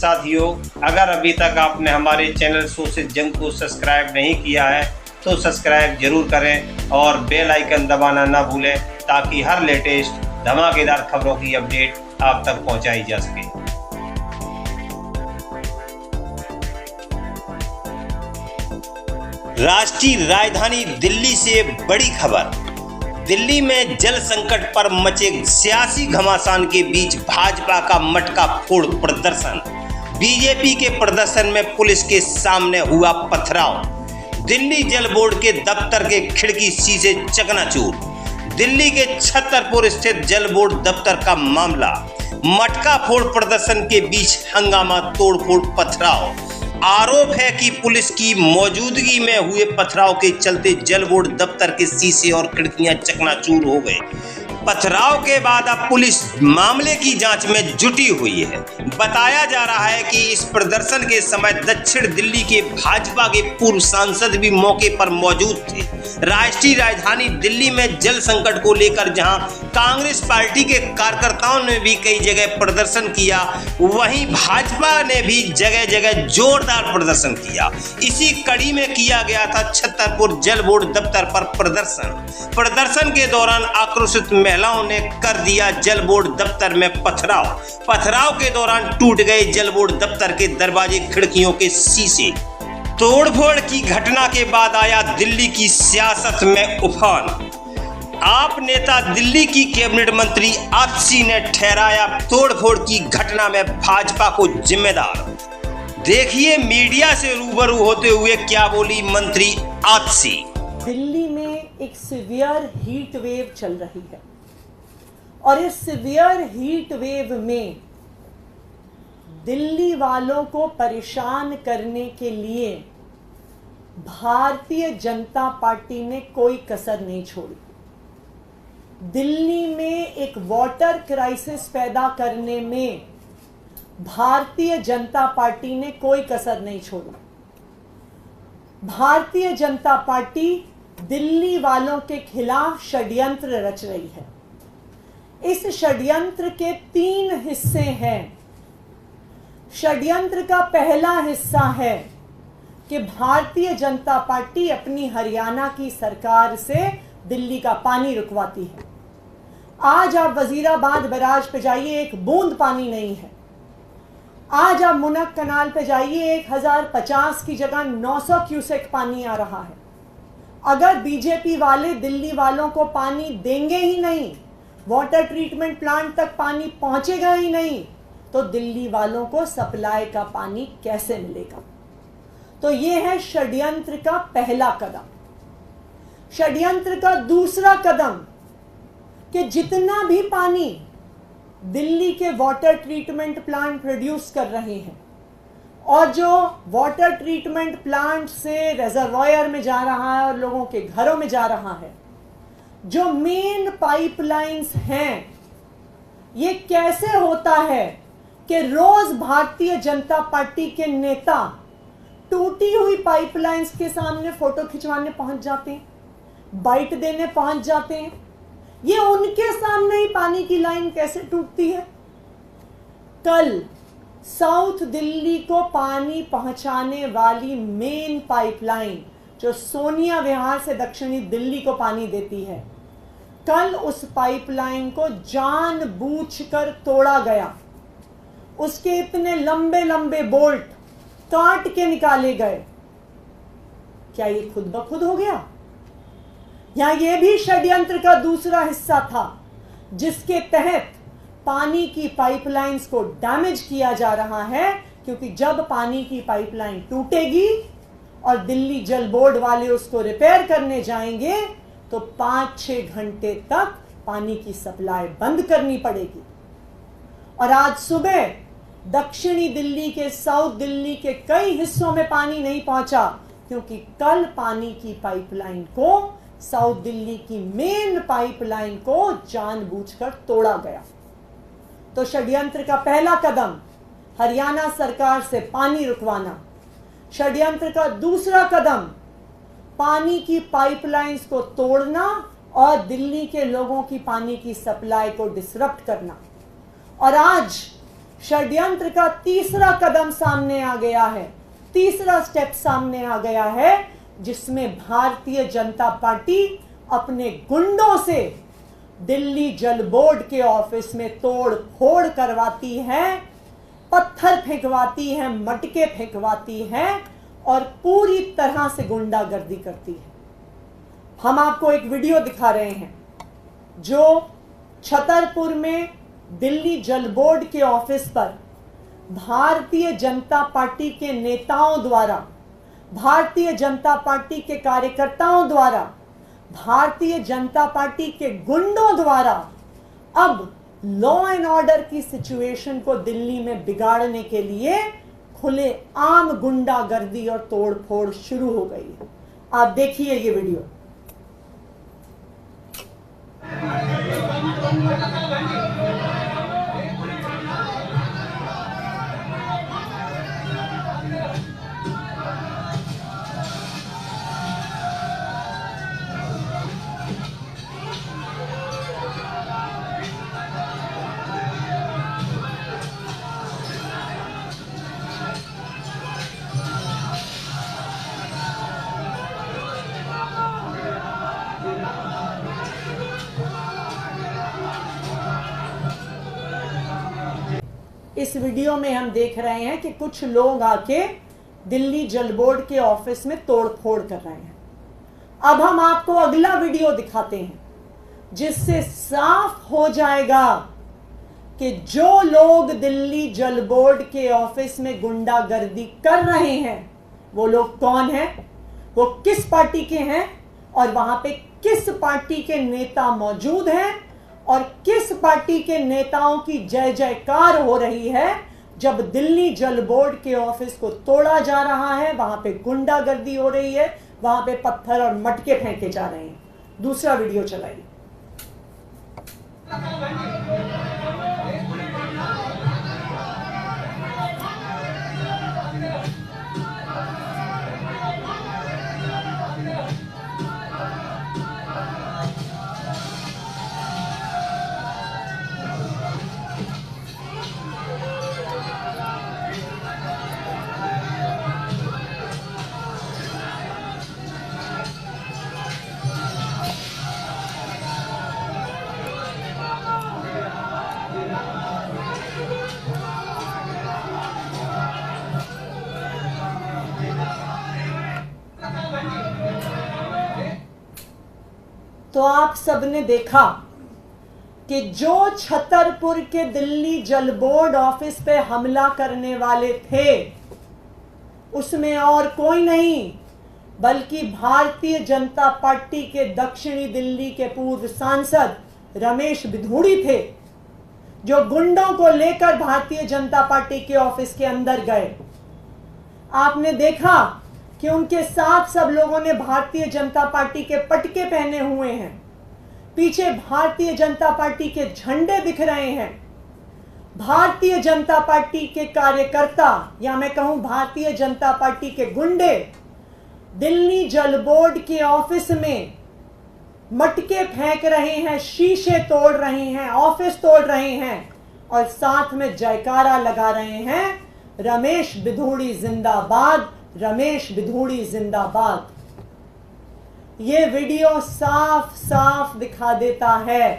साथियों, अगर अभी तक आपने हमारे चैनल सोशल जंग को सब्सक्राइब नहीं किया है तो सब्सक्राइब जरूर करें और बेल आइकन दबाना ना भूलें ताकि हर लेटेस्ट धमाकेदार खबरों की अपडेट आप तक पहुंचाई जा सके। राष्ट्रीय राजधानी दिल्ली से बड़ी खबर। दिल्ली में जल संकट पर मचे सियासी घमासान के बीच भाजपा का मटका फोड़ प्रदर्शन। बीजेपी के प्रदर्शन में पुलिस के सामने हुआ पथराव। दिल्ली जल बोर्ड के दफ्तर के खिड़की शीशे चकनाचूर। दिल्ली के छतरपुर स्थित जल बोर्ड दफ्तर का मामला। मटका फोड़ प्रदर्शन के बीच हंगामा, तोड़फोड़, पथराव। आरोप है कि पुलिस की मौजूदगी में हुए पथराव के चलते जल बोर्ड दफ्तर के शीशे और खिड़कियां चकनाचूर हो गए। पथराव के बाद अब पुलिस मामले की जांच में जुटी हुई है। बताया जा रहा है कि इस प्रदर्शन के समय दक्षिण दिल्ली के भाजपा के पूर्व सांसद भी मौके पर मौजूद थे। राष्ट्रीय राजधानी दिल्ली में जल संकट को लेकर जहां कांग्रेस पार्टी के कार्यकर्ताओं ने भी कई जगह प्रदर्शन किया, वहीं भाजपा ने भी जगह जगह जोरदार प्रदर्शन किया। इसी कड़ी में किया गया था छतरपुर जल बोर्ड दफ्तर पर प्रदर्शन के दौरान आक्रोशित महिलाओं ने कर दिया जल बोर्ड दफ्तर में पथराव के दौरान टूट गए जल बोर्ड दफ्तर के दरवाजे, खिड़कियों के शीशे। तोड़फोड़ की घटना के बाद आया दिल्ली की सियासत में उफान। आप नेता दिल्ली की कैबिनेट मंत्री आपसी ने ठहराया तोड़फोड़ की घटना में भाजपा को जिम्मेदार। देखिए मीडिया से रूबरू होते हुए क्या बोली मंत्री आपसी। दिल्ली में एक सीवियर हीट वेव चल रही है और इस सीवियर हीट वेव में दिल्ली वालों को परेशान करने के लिए भारतीय जनता पार्टी ने कोई कसर नहीं छोड़ी। दिल्ली में एक वाटर क्राइसिस पैदा करने में भारतीय जनता पार्टी ने कोई कसर नहीं छोड़ी। भारतीय जनता पार्टी दिल्ली वालों के खिलाफ षड्यंत्र रच रही है। इस षड्यंत्र के 3 हिस्से हैं। षड्यंत्र का पहला हिस्सा है कि भारतीय जनता पार्टी अपनी हरियाणा की सरकार से दिल्ली का पानी रुकवाती है। आज आप वजीराबाद बैराज पे जाइए, एक बूंद पानी नहीं है। आज आप मुनक कनाल पे जाइए, 1050 की जगह 900 क्यूसेक पानी आ रहा है। अगर बीजेपी वाले दिल्ली वालों को पानी देंगे ही नहीं, वाटर ट्रीटमेंट प्लांट तक पानी पहुंचेगा ही नहीं, तो दिल्ली वालों को सप्लाई का पानी कैसे मिलेगा? तो यह है षड्यंत्र का पहला कदम। षड्यंत्र का दूसरा कदम कि जितना भी पानी दिल्ली के वाटर ट्रीटमेंट प्लांट प्रोड्यूस कर रहे हैं और जो वाटर ट्रीटमेंट प्लांट से रिजर्वायर में जा रहा है और लोगों के घरों में जा रहा है, जो मेन पाइपलाइंस हैं, ये कैसे होता है कि रोज भारतीय जनता पार्टी के नेता टूटी हुई पाइपलाइंस के सामने फोटो खिंचवाने पहुंच जाते हैं, बाइट देने पहुंच जाते हैं। ये उनके सामने ही पानी की लाइन कैसे टूटती है? कल साउथ दिल्ली को पानी पहुंचाने वाली मेन पाइपलाइन जो सोनिया विहार से दक्षिणी दिल्ली को पानी देती है, कल उस पाइपलाइन को जानबूझकर तोड़ा गया। उसके इतने लंबे लंबे बोल्ट काट के निकाले गए। क्या ये खुद ब खुद हो गया? या ये भी षड्यंत्र का दूसरा हिस्सा था जिसके तहत पानी की पाइपलाइंस को डैमेज किया जा रहा है? क्योंकि जब पानी की पाइपलाइन टूटेगी और दिल्ली जल बोर्ड वाले उसको रिपेयर करने जाएंगे तो 5-6 घंटे तक पानी की सप्लाई बंद करनी पड़ेगी। और आज सुबह दक्षिणी दिल्ली के, साउथ दिल्ली के कई हिस्सों में पानी नहीं पहुंचा क्योंकि कल पानी की पाइपलाइन को, साउथ दिल्ली की मेन पाइपलाइन को जानबूझकर तोड़ा गया। तो षड्यंत्र का पहला कदम हरियाणा सरकार से पानी रुकवाना। षड्यंत्र का दूसरा कदम पानी की पाइपलाइंस को तोड़ना और दिल्ली के लोगों की पानी की सप्लाई को डिसरप्ट करना। और आज षड्यंत्र का तीसरा कदम सामने आ गया है, तीसरा स्टेप सामने आ गया है, जिसमें भारतीय जनता पार्टी अपने गुंडों से दिल्ली जल बोर्ड के ऑफिस में तोड़ फोड़ करवाती है, पत्थर फेंकवाती है, मटके फेंकवाती है और पूरी तरह से गुंडागर्दी करती है। हम आपको एक वीडियो दिखा रहे हैं जो छतरपुर में दिल्ली जल बोर्ड के ऑफिस पर भारतीय जनता पार्टी के नेताओं द्वारा, भारतीय जनता पार्टी के कार्यकर्ताओं द्वारा, भारतीय जनता पार्टी के गुंडों द्वारा अब लॉ एंड ऑर्डर की सिचुएशन को दिल्ली में बिगाड़ने के लिए खुले आम गुंडागर्दी और तोड़फोड़ शुरू हो गई है। आप देखिए ये वीडियो। इस वीडियो में हम देख रहे हैं कि कुछ लोग आके दिल्ली जल बोर्ड के ऑफिस में तोड़फोड़ कर रहे हैं। अब हम आपको अगला वीडियो दिखाते हैं जिससे साफ हो जाएगा कि जो लोग दिल्ली जल बोर्ड के ऑफिस में गुंडागर्दी कर रहे हैं वो लोग कौन हैं, वो किस पार्टी के हैं और वहां पे किस पार्टी के नेता मौजूद हैं और किस पार्टी के नेताओं की जय जयकार हो रही है जब दिल्ली जल बोर्ड के ऑफिस को तोड़ा जा रहा है, वहां पे गुंडागर्दी हो रही है, वहां पे पत्थर और मटके फेंके जा रहे हैं। दूसरा वीडियो चलाइए। तो आप सबने देखा कि जो छतरपुर के दिल्ली जल बोर्ड ऑफिस पे हमला करने वाले थे उसमें और कोई नहीं बल्कि भारतीय जनता पार्टी के दक्षिणी दिल्ली के पूर्व सांसद रमेश बिधूड़ी थे, जो गुंडों को लेकर भारतीय जनता पार्टी के ऑफिस के अंदर गए। आपने देखा कि उनके साथ सब लोगों ने भारतीय जनता पार्टी के पटके पहने हुए हैं, पीछे भारतीय जनता पार्टी के झंडे दिख रहे हैं। भारतीय जनता पार्टी के कार्यकर्ता या मैं कहूं भारतीय जनता पार्टी के गुंडे दिल्ली जल बोर्ड के ऑफिस में मटके फेंक रहे हैं, शीशे तोड़ रहे हैं, ऑफिस तोड़ रहे हैं और साथ में जयकारा लगा रहे हैं, रमेश बिधूड़ी जिंदाबाद, रमेश बिधूड़ी जिंदाबाद। ये वीडियो साफ साफ दिखा देता है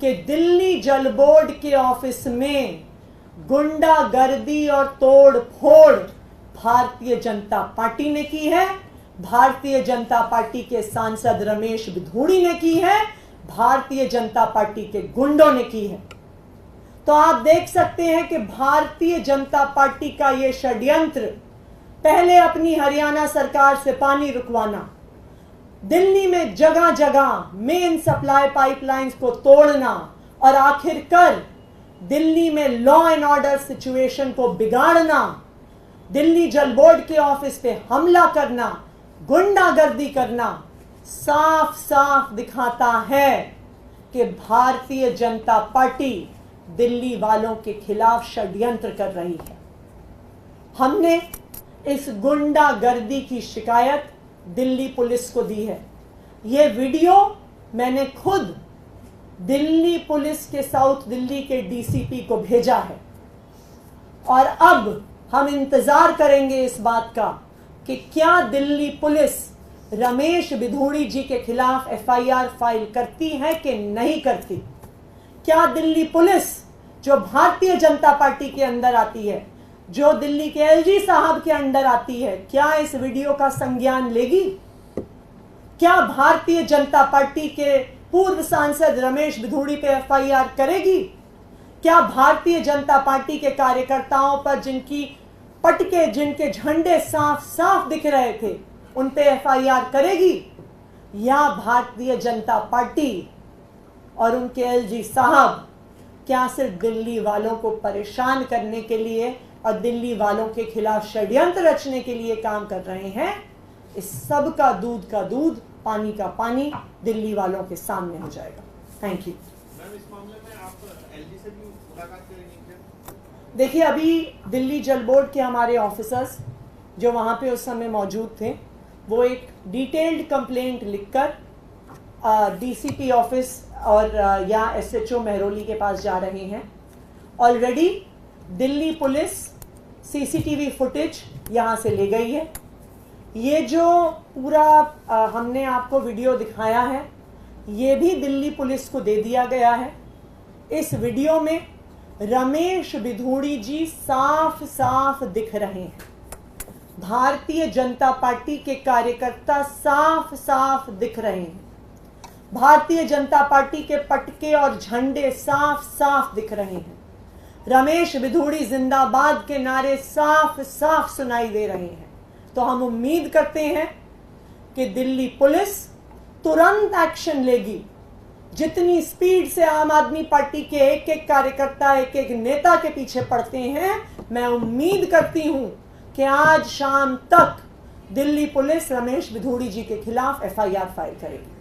कि दिल्ली जल बोर्ड के ऑफिस में गुंडागर्दी और तोड़ फोड़ भारतीय जनता पार्टी ने की है, भारतीय जनता पार्टी के सांसद रमेश बिधूड़ी ने की है, भारतीय जनता पार्टी के गुंडों ने की है। तो आप देख सकते हैं कि भारतीय जनता पार्टी का यह षड्यंत्र, पहले अपनी हरियाणा सरकार से पानी रुकवाना, दिल्ली में जगह जगह मेन सप्लाई पाइपलाइंस को तोड़ना और आखिरकार दिल्ली में लॉ एंड ऑर्डर सिचुएशन को बिगाड़ना, दिल्ली जल बोर्ड के ऑफिस पे हमला करना, गुंडागर्दी करना, साफ साफ दिखाता है कि भारतीय जनता पार्टी दिल्ली वालों के खिलाफ षड्यंत्र कर रही है। हमने इस गुंडागर्दी की शिकायत दिल्ली पुलिस को दी है। यह वीडियो मैंने खुद दिल्ली पुलिस के साउथ दिल्ली के डीसीपी को भेजा है। और अब हम इंतजार करेंगे इस बात का कि क्या दिल्ली पुलिस रमेश बिधूड़ी जी के खिलाफ एफआईआर फाइल करती है कि नहीं करती। क्या दिल्ली पुलिस जो भारतीय जनता पार्टी के अंदर आती है, जो दिल्ली के एलजी साहब के अंडर आती है, क्या इस वीडियो का संज्ञान लेगी? क्या भारतीय जनता पार्टी के पूर्व सांसद रमेश बिधूड़ी पे एफआईआर करेगी? क्या भारतीय जनता पार्टी के कार्यकर्ताओं पर जिनकी पटके, जिनके झंडे साफ साफ दिख रहे थे, उन पे एफआईआर करेगी? या भारतीय जनता पार्टी और उनके एलजी साहब क्या सिर्फ दिल्ली वालों को परेशान करने के लिए और दिल्ली वालों के खिलाफ षड्यंत्र रचने के लिए काम कर रहे हैं? इस सब का दूध, पानी का पानी दिल्ली वालों के सामने हो जाएगा। Thank you. मैम, इस मामले में आप एलजी से भी मुलाकात करेंगे? देखिए, अभी दिल्ली जल बोर्ड के हमारे ऑफिसर्स जो वहाँ पे उस समय मौजूद थे, वो एक डिटेल्ड कंप्लेंट लिखकर डीसीपी ऑफिस और या एसएचओ मेहरौली के पास जा रहे हैं। Already Delhi police CCTV footage यहाँ से ले गई है। ये जो पूरा हमने आपको वीडियो दिखाया है, ये भी दिल्ली पुलिस को दे दिया गया है। इस वीडियो में रमेश बिधूड़ी जी साफ साफ दिख रहे हैं। भारतीय जनता पार्टी के कार्यकर्ता साफ साफ दिख रहे हैं। भारतीय जनता पार्टी के पटके और झंडे साफ साफ दिख रहे हैं। रमेश बिधूड़ी जिंदाबाद के नारे साफ साफ सुनाई दे रहे हैं। तो हम उम्मीद करते हैं कि दिल्ली पुलिस तुरंत एक्शन लेगी। जितनी स्पीड से आम आदमी पार्टी के एक एक कार्यकर्ता, एक एक नेता के पीछे पड़ते हैं, मैं उम्मीद करती हूं कि आज शाम तक दिल्ली पुलिस रमेश बिधूड़ी जी के खिलाफ एफआईआर फाइल करेगी।